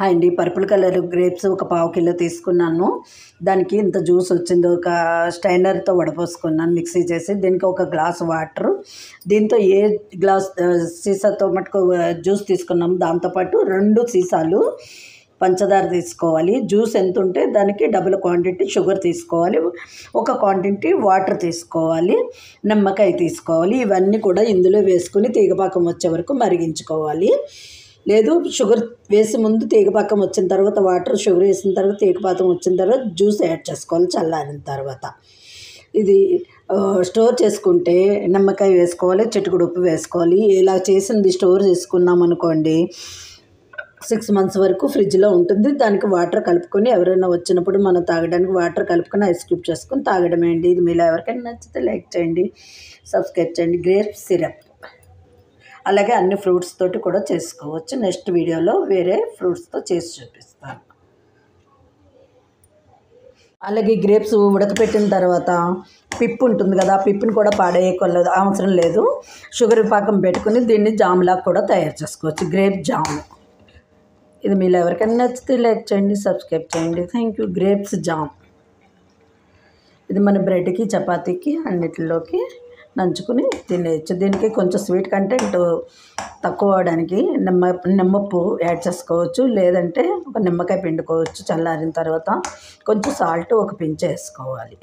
Hi అండి, purple colour grapes ఒక పావు కిలో తీసుకున్నాను. దానికి ఇంత జ్యూస్ వచ్చింది. ఒక స్ట్రైనర్తో వడపోసుకున్నాను మిక్సీ చేసి. దీనికి ఒక గ్లాస్ వాటర్. దీంతో ఏ గ్లాస్ సీసాతో మటుకు జ్యూస్ తీసుకున్నాము దాంతోపాటు 2 సీసాలు పంచదార తీసుకోవాలి. జ్యూస్ ఎంత ఉంటే దానికి డబుల్ క్వాంటిటీ షుగర్ తీసుకోవాలి. ఒక క్వాంటిటీ వాటర్ తీసుకోవాలి. నిమ్మకాయ తీసుకోవాలి. ఇవన్నీ కూడా ఇందులో వేసుకుని తీగపాకం వచ్చే వరకు మరిగించుకోవాలి. లేదు షుగర్ వేసి ముందు తీగపాకం వచ్చిన తర్వాత వాటర్, షుగర్ వేసిన తర్వాత తీగపాకం వచ్చిన తర్వాత జ్యూస్ యాడ్ చేసుకోవాలి చల్లారిన తర్వాత. ఇది స్టోర్ చేసుకుంటే నిమ్మకాయ వేసుకోవాలి, చిటికెడు ఉప్పు వేసుకోవాలి. ఇలా చేసింది స్టోర్ చేసుకున్నాం అనుకోండి 6 months వరకు ఫ్రిడ్జ్లో ఉంటుంది. దానికి వాటర్ కలుపుకొని ఎవరైనా వచ్చినప్పుడు మనం తాగడానికి వాటర్ కలుపుకొని ఐస్ క్యూబ్ చేసుకొని తాగడమే అండి. ఇది మీలో ఎవరికైనా నచ్చితే లైక్ చేయండి, సబ్స్క్రైబ్ చేయండి. గ్రేప్ సిరప్ అలాగే అన్ని ఫ్రూట్స్ తోటి కూడా చేసుకోవచ్చు. నెక్స్ట్ వీడియోలో వేరే ఫ్రూట్స్తో చేసి చూపిస్తాను. అలాగే గ్రేప్స్ ఉడకపెట్టిన తర్వాత పిప్పు ఉంటుంది కదా, ఆ పిప్పుని కూడా పాడేయకూడదు, అవసరం లేదు. షుగర్ పాకం పెట్టుకుని దీన్ని జామ్లాగా కూడా తయారు చేసుకోవచ్చు, గ్రేప్ జామ్. ఇది మీలో ఎవరికైనా నచ్చితే లైక్ చేయండి, సబ్స్క్రైబ్ చేయండి. Thank you. గ్రేప్స్ జామ్ ఇది మన బ్రెడ్కి, చపాతీకి అన్నిటిలోకి నంచుకుని తినేయచ్చు. దీనికి కొంచెం స్వీట్ కంటెంట్ తక్కువ అవడానికి నిమ్మప్పు యాడ్ చేసుకోవచ్చు, లేదంటే ఒక నిమ్మకాయ పిండుకోవచ్చు. చల్లారిన తర్వాత కొంచెం సాల్ట్ ఒక పించ్ వేసుకోవాలి.